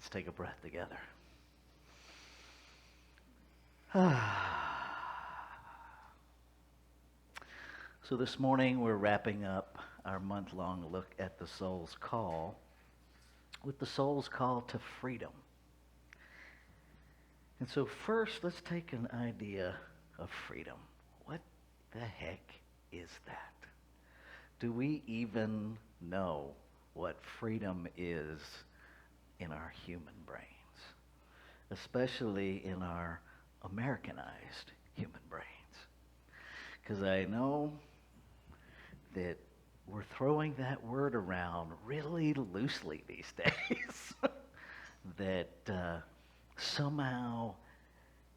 Let's take a breath together. So this morning we're wrapping up our month-long look at the soul's call with the soul's call to freedom. And so first, let's take an idea of freedom. What the heck is that? Do we even know what freedom is in our human brains, especially in our Americanized human brains? Because I know that we're throwing that word around really loosely these days. that somehow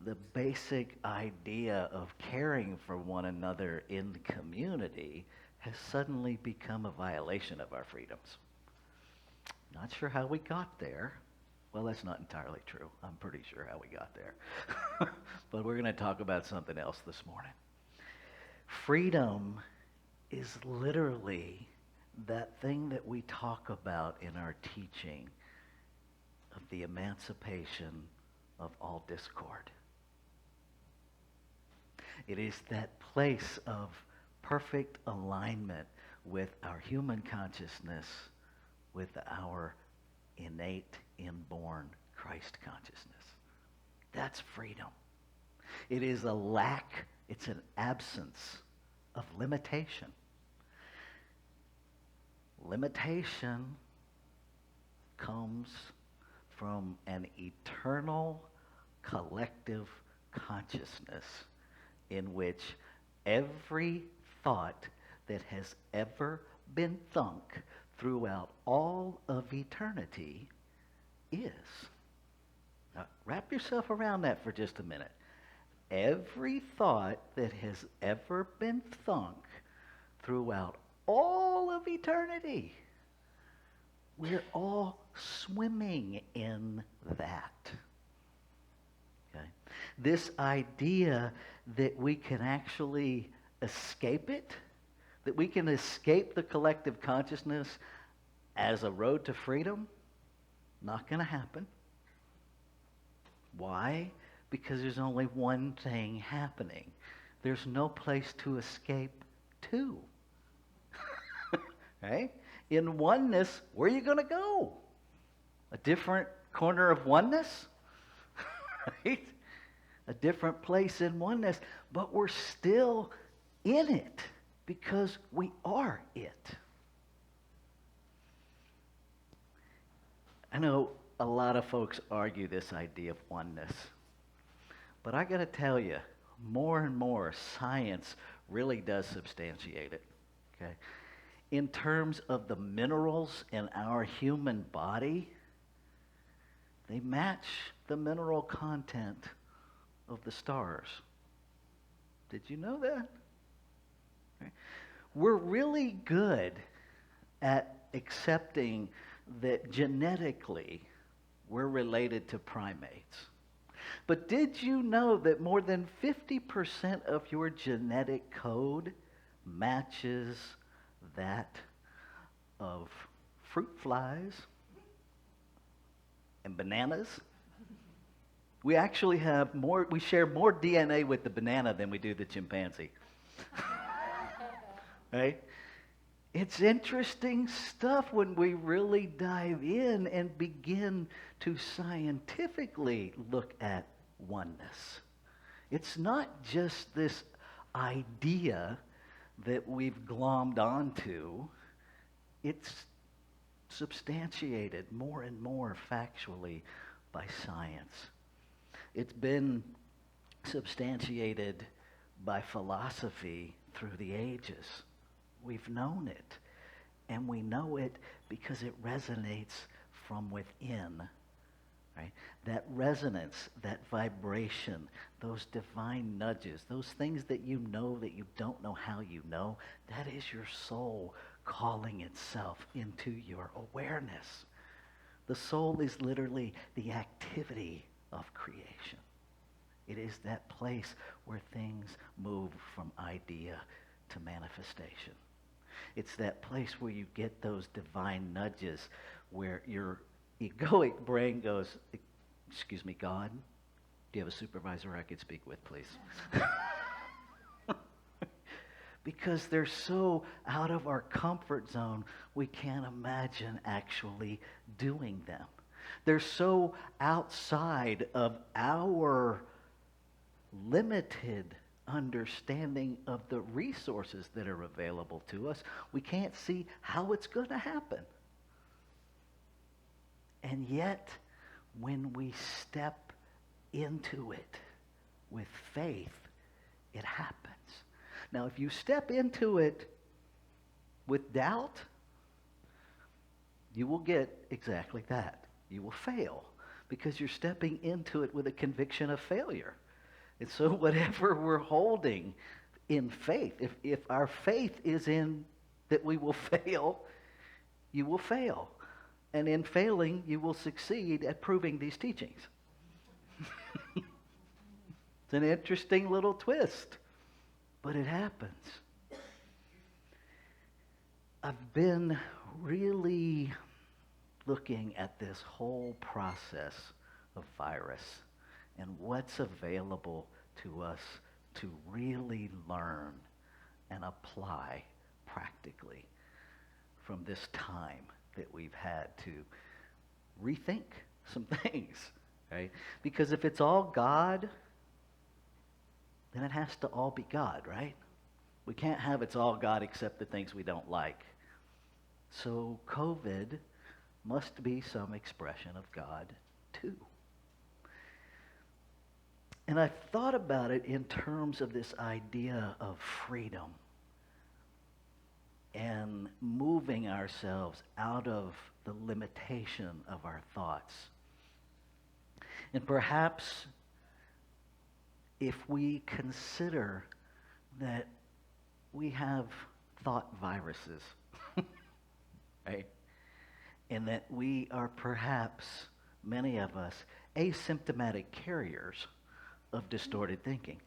the basic idea of caring for one another in the community has suddenly become a violation of our freedoms. Not sure how we got there. Well, that's not entirely true. I'm pretty sure how we got there. But we're going to talk about something else this morning. Freedom is literally that thing that we talk about in our teaching of the emancipation of all discord. It is that place of perfect alignment with our human consciousness, with our innate, inborn Christ consciousness. That's freedom. It is a lack, it's an absence of limitation. Limitation comes from an eternal collective consciousness in which every thought that has ever been thunk throughout all of eternity is. Now, wrap yourself around that for just a minute. Every thought that has ever been thunk throughout all of eternity, we're all swimming in that. Okay? This idea that we can actually escape it, that we can escape the collective consciousness as a road to freedom, not going to happen. Why? Because there's only one thing happening. There's no place to escape to. Right? In oneness, where are you going to go? A different corner of oneness? Right? A different place in oneness, but we're still in it because we are it. I know a lot of folks argue this idea of oneness, but I got to tell you, more and more science really does substantiate it. Okay? In terms of the minerals in our human body, they match the mineral content of the stars. Did you know that? Right. We're really good at accepting that genetically we're related to primates. But did you know that more than 50% of your genetic code matches that of fruit flies and bananas? We actually have we share more DNA with the banana than we do the chimpanzee. Right? It's interesting stuff when we really dive in and begin to scientifically look at oneness. It's not just this idea that we've glommed onto. It's substantiated more and more factually by science. It's been substantiated by philosophy through the ages. We've known it, and we know it because it resonates from within. Right? That resonance, that vibration, those divine nudges, those things that you know that you don't know how you know, that is your soul calling itself into your awareness. The soul is literally the activity of creation. It is that place where things move from idea to manifestation. It's that place where you get those divine nudges where your egoic brain goes, excuse me, God, do you have a supervisor I could speak with, please? Because they're so out of our comfort zone, we can't imagine actually doing them. They're so outside of our limited understanding of the resources that are available to us. We can't see how it's going to happen. And yet, when we step into it with faith, it happens. Now, if you step into it with doubt, you will get exactly that. You will fail because you're stepping into it with a conviction of failure. And so whatever we're holding in faith, if our faith is in that we will fail, you will fail. And in failing, you will succeed at proving these teachings. It's an interesting little twist. But it happens. I've been really looking at this whole process of virus and what's available to us to really learn and apply practically from this time that we've had to rethink some things, right? Because if it's all God, then it has to all be God, right? We can't have it's all God except the things we don't like. So COVID must be some expression of God too. And I've thought about it in terms of this idea of freedom and moving ourselves out of the limitation of our thoughts. And perhaps if we consider that we have thought viruses, right? And that we are perhaps, many of us, asymptomatic carriers of distorted thinking.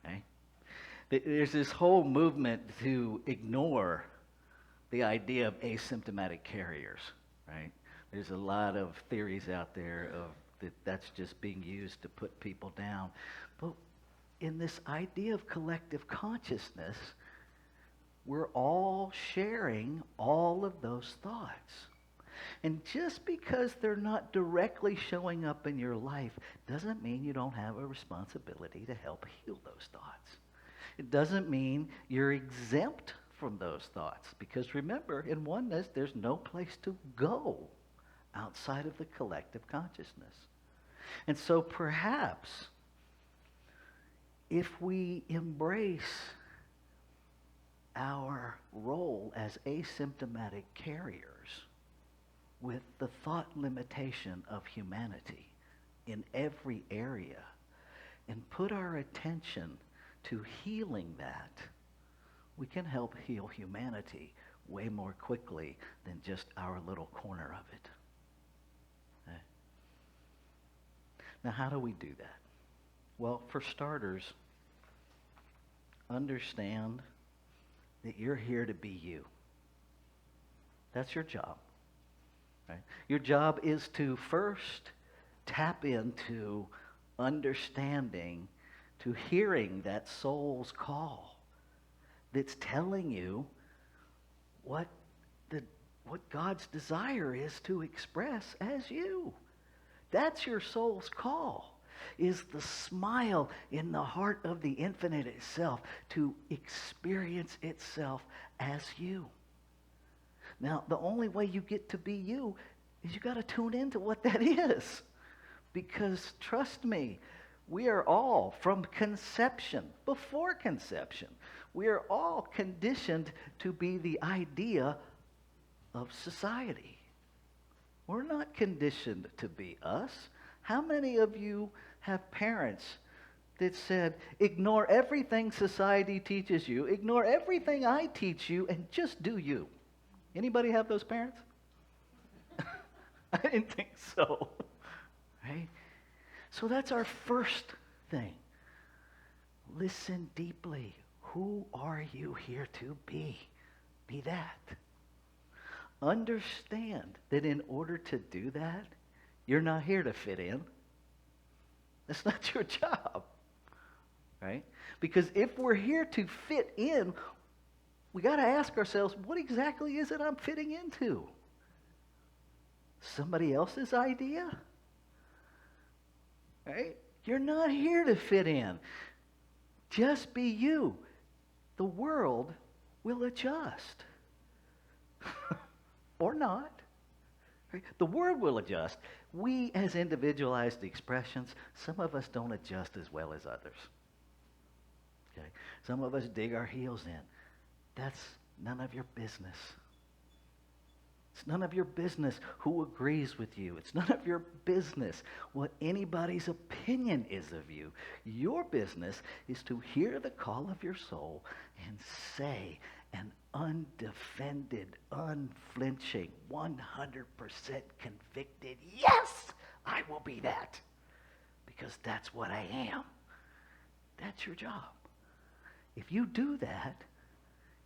Okay? There's this whole movement to ignore the idea of asymptomatic carriers, right? There's a lot of theories out there of that's just being used to put people down. But in this idea of collective consciousness, we're all sharing all of those thoughts. And just because they're not directly showing up in your life doesn't mean you don't have a responsibility to help heal those thoughts. It doesn't mean you're exempt from those thoughts. Because remember, in oneness, there's no place to go outside of the collective consciousness. And so perhaps if we embrace our role as asymptomatic carriers with the thought limitation of humanity in every area and put our attention to healing that, we can help heal humanity way more quickly than just our little corner of it. Okay? Now, how do we do that? Well, for starters, understand that you're here to be you. That's your job. Right? Your job is to first tap into understanding, to hearing that soul's call that's telling you what God's desire is to express as you. That's your soul's call, is the smile in the heart of the infinite itself to experience itself as you. Now, the only way you get to be you is you got to tune into what that is. Because trust me, we are all, from conception, before conception, we are all conditioned to be the idea of society. We're not conditioned to be us. How many of you have parents that said, ignore everything society teaches you, ignore everything I teach you, and just do you? Anybody have those parents? I didn't think so. Right? So that's our first thing. Listen deeply. Who are you here to be? Be that. Understand that in order to do that, you're not here to fit in. That's not your job, right? Because if we're here to fit in, we got to ask ourselves, what exactly is it I'm fitting into? Somebody else's idea? Right? You're not here to fit in. Just be you. The world will adjust. Or not. Right? The world will adjust. We, as individualized expressions, some of us don't adjust as well as others. Okay? Some of us dig our heels in. That's none of your business. It's none of your business who agrees with you. It's none of your business what anybody's opinion is of you. Your business is to hear the call of your soul and say an undefended, unflinching, 100% convicted, yes, I will be that. Because that's what I am. That's your job. If you do that,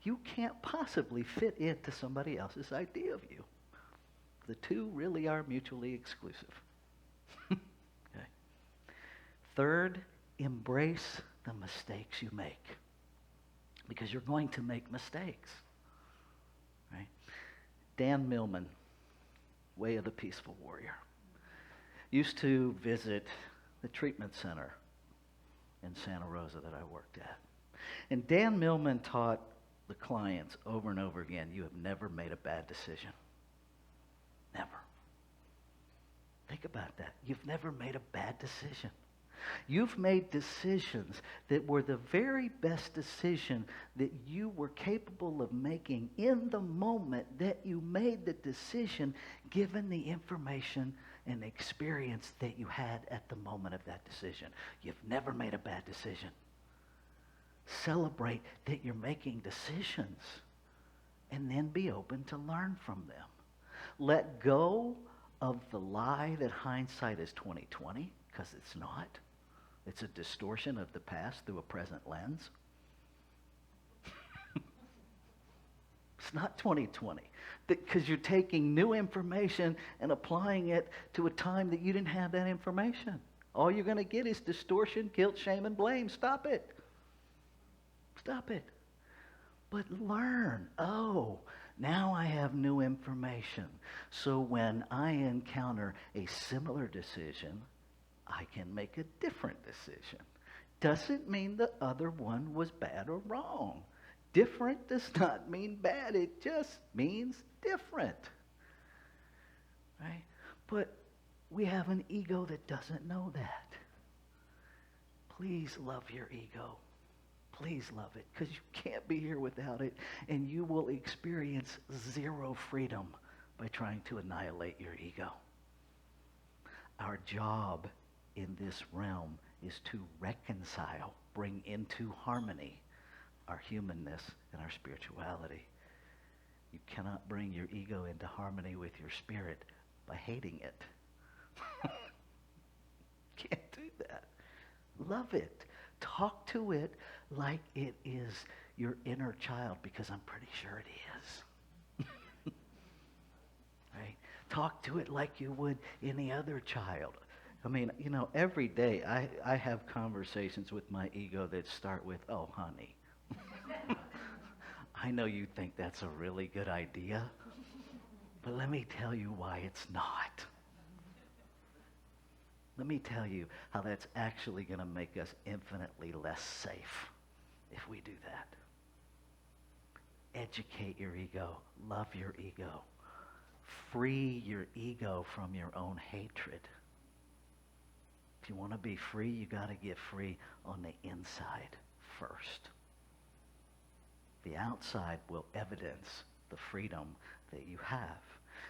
you can't possibly fit into somebody else's idea of you. The two really are mutually exclusive. Okay. Third, embrace the mistakes you make. Because you're going to make mistakes. Right? Dan Millman, Way of the Peaceful Warrior, used to visit the treatment center in Santa Rosa that I worked at. And Dan Millman taught the clients over and over again, you have never made a bad decision. Never. Think about that. You've never made a bad decision. You've made decisions that were the very best decision that you were capable of making in the moment that you made the decision, given the information and experience that you had at the moment of that decision. You've never made a bad decision. Celebrate that you're making decisions and then be open to learn from them. Let go of the lie that hindsight is 20/20, because it's not. It's a distortion of the past through a present lens. It's not 20/20, because you're taking new information and applying it to a time that you didn't have that information. All you're going to get is distortion, guilt, shame, and blame. Stop it. Stop it. But learn. Oh, now I have new information. So when I encounter a similar decision, I can make a different decision. Doesn't mean the other one was bad or wrong. Different does not mean bad. It just means different. Right? But we have an ego that doesn't know that. Please love your ego. Please love it, because you can't be here without it, and you will experience zero freedom by trying to annihilate your ego. Our job in this realm is to reconcile, bring into harmony our humanness and our spirituality. You cannot bring your ego into harmony with your spirit by hating it. Can't do that. Love it. Talk to it like it is your inner child, because I'm pretty sure it is. Right? Talk to it like you would any other child. I mean, every day I have conversations with my ego that start with, oh, honey. I know you think that's a really good idea, but let me tell you why it's not. Let me tell you how that's actually going to make us infinitely less safe if we do that. Educate your ego. Love your ego. Free your ego from your own hatred. If you want to be free, you got to get free on the inside first. The outside will evidence the freedom that you have.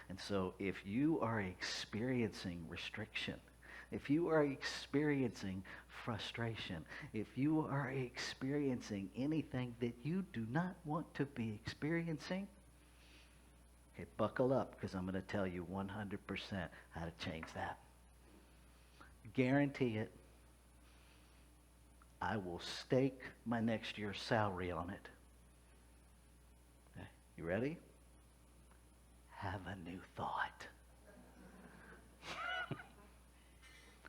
And so if you are experiencing restriction, if you are experiencing frustration, if you are experiencing anything that you do not want to be experiencing, okay, buckle up, because I'm going to tell you 100% how to change that. Guarantee it. I will stake my next year's salary on it. Okay, you ready? have a new thought.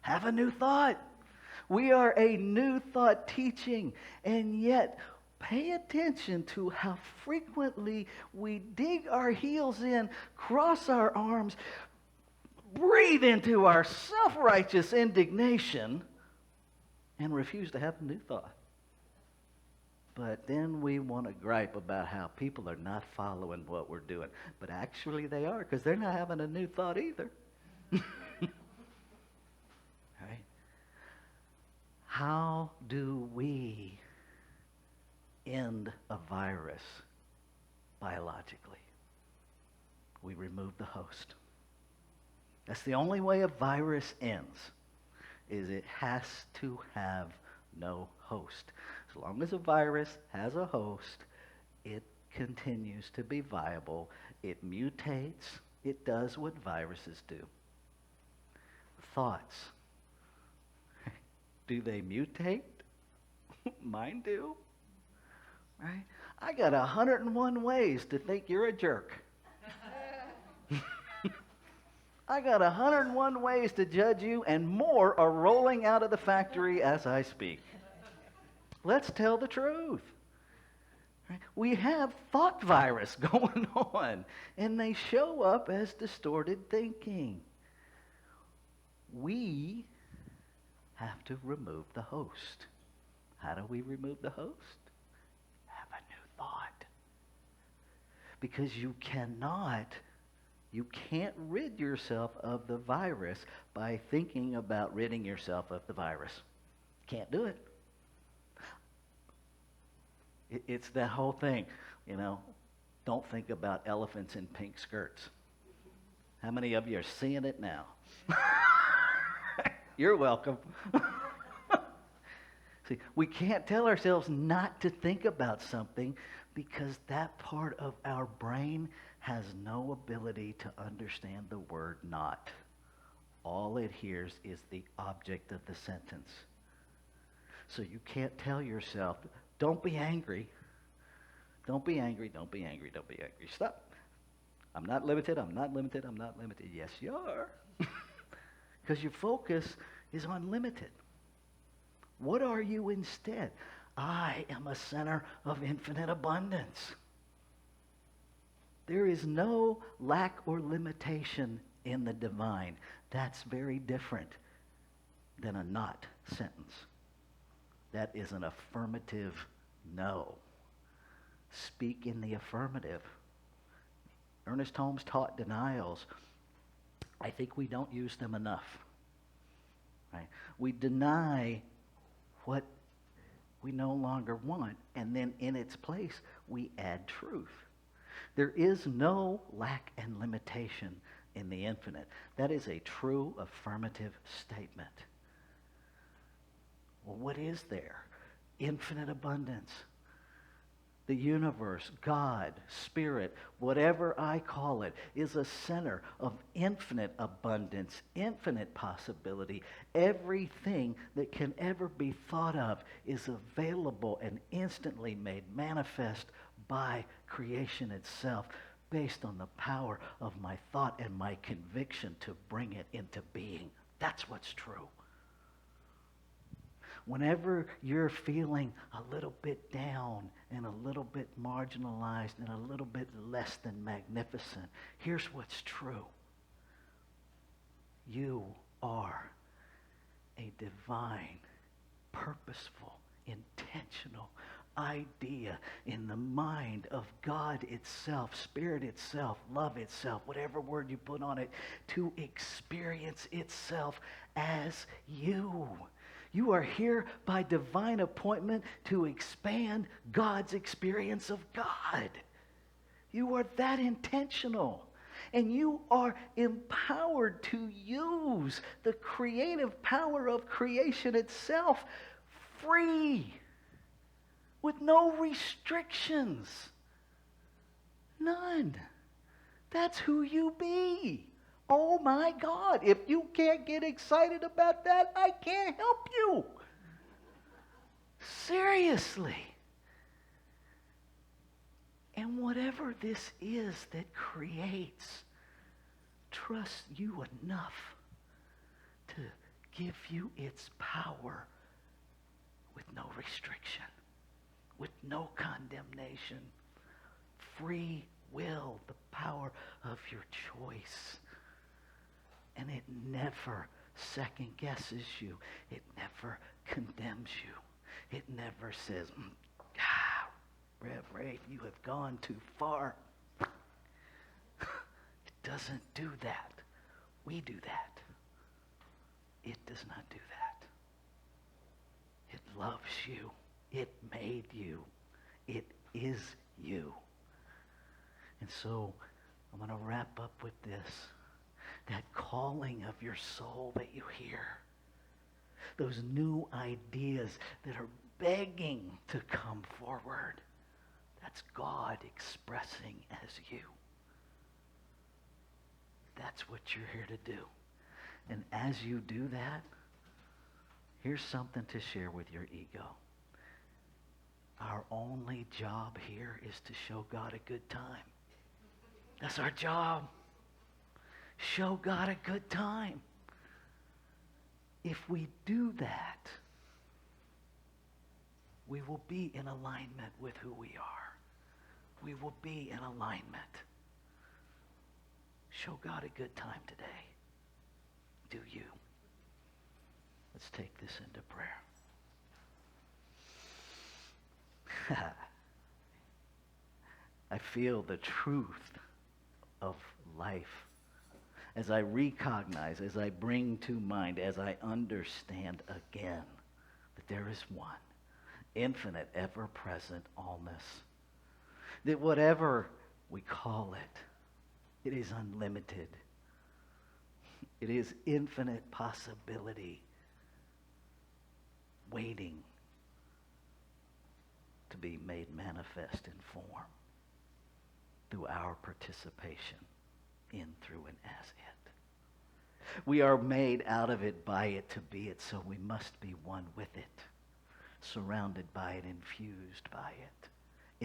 Have a new thought. We are a new thought teaching, and yet pay attention to how frequently we dig our heels in, cross our arms, breathe into our self-righteous indignation, and refuse to have a new thought. But then we want to gripe about how people are not following what we're doing. But actually they are, because they're not having a new thought either. Right? How do we end a virus biologically? We remove the host. That's the only way a virus ends, is it has to have no host. As long as a virus has a host, it continues to be viable. It mutates. It does what viruses do. Thoughts. Do they mutate? Mine do. Right? I got 101 ways to think you're a jerk. I got 101 ways to judge you, and more are rolling out of the factory as I speak. Let's tell the truth. Right? We have thought virus going on, and they show up as distorted thinking. We have to remove the host. How do we remove the host? Have a new thought. Because you can't rid yourself of the virus by thinking about ridding yourself of the virus. Can't do it. It's that whole thing, don't think about elephants in pink skirts. How many of you are seeing it now? You're welcome. See, we can't tell ourselves not to think about something because that part of our brain has no ability to understand the word not. All it hears is the object of the sentence. So you can't tell yourself, don't be angry. Don't be angry, don't be angry, don't be angry. Stop. I'm not limited, I'm not limited, I'm not limited. Yes, you are. Because your focus is on limited. What are you instead? I am a center of infinite abundance. There is no lack or limitation in the divine. That's very different than a not sentence. That is an affirmative no. Speak in the affirmative. Ernest Holmes taught denials. I think we don't use them enough. Right? We deny what we no longer want, and then in its place, we add truth. There is no lack and limitation in the infinite. That is a true affirmative statement. Well, what is there? Infinite abundance. The universe, God, Spirit, whatever I call it, is a center of infinite abundance, infinite possibility. Everything that can ever be thought of is available and instantly made manifest by creation itself, based on the power of my thought and my conviction to bring it into being. That's what's true. Whenever you're feeling a little bit down and a little bit marginalized and a little bit less than magnificent, here's what's true. You are a divine, purposeful, intentional idea in the mind of God itself, Spirit itself, love itself, whatever word you put on it, to experience itself as you. You are here by divine appointment to expand God's experience of God. You are that intentional. And you are empowered to use the creative power of creation itself free, with no restrictions. None. That's who you be. Oh my God, if you can't get excited about that, I can't help you. Seriously. And whatever this is that creates, trust you enough to give you its power with no restriction, with no condemnation, free will, the power of your choice. And it never second guesses you. It never condemns you. It never says, Rev Ray, you have gone too far. It doesn't do that. We do that. It does not do that. It loves you. It made you. It is you. And so I'm going to wrap up with this. That calling of your soul that you hear. Those new ideas that are begging to come forward. That's God expressing as you. That's what you're here to do. And as you do that, here's something to share with your ego. Our only job here is to show God a good time. That's our job. Show God a good time. If we do that, we will be in alignment with who we are. We will be in alignment. Show God a good time today. Do you? Let's take this into prayer. I feel the truth of life as I recognize, as I bring to mind, as I understand again that there is one, infinite, ever-present allness. That whatever we call it, it is unlimited. It is infinite possibility waiting to be made manifest in form through our participation in, through, and as it. We are made out of it, by it, to be it, so we must be one with it, surrounded by it, infused by it,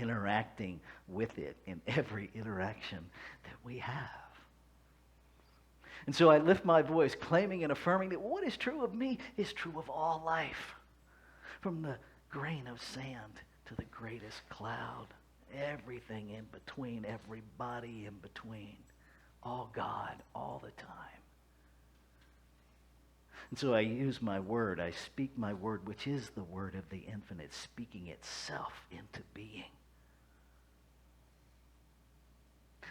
interacting with it in every interaction that we have. And so I lift my voice, claiming and affirming that what is true of me is true of all life, from the grain of sand to the greatest cloud, everything in between, everybody in between. All God, all the time. And so I use my word, I speak my word, which is the word of the infinite, speaking itself into being.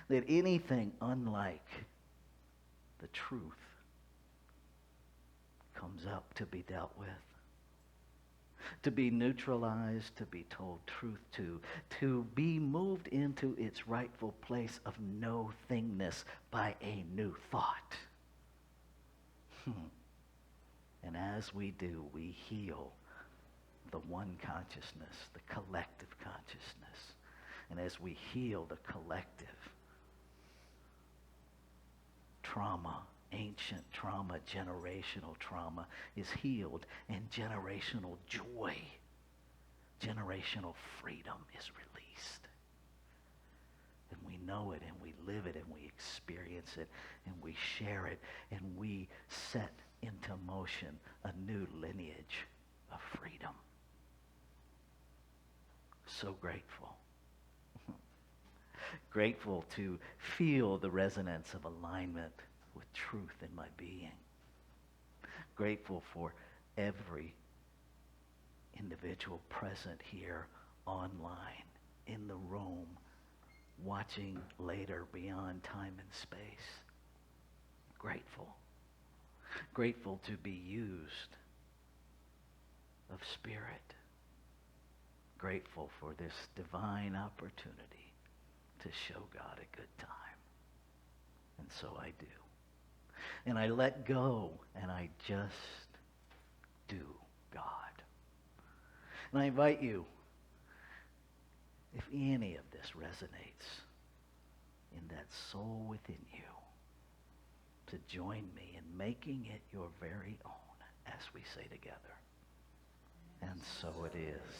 That anything unlike the truth comes up to be dealt with, to be neutralized, to be told truth to be moved into its rightful place of no thingness by a new thought. And as we do, we heal the one consciousness, the collective consciousness. And as we heal the collective trauma, ancient trauma, generational trauma is healed, and generational joy, generational freedom is released. And we know it, and we live it, and we experience it, and we share it, and we set into motion a new lineage of freedom. So grateful. Grateful to feel the resonance of alignment with truth in my being. Grateful for every individual present here online, in the room, watching later beyond time and space. Grateful. Grateful to be used of Spirit. Grateful for this divine opportunity to show God a good time. And so I do. And I let go, and I just do God. And I invite you, if any of this resonates in that soul within you, to join me in making it your very own, as we say together. And so it is.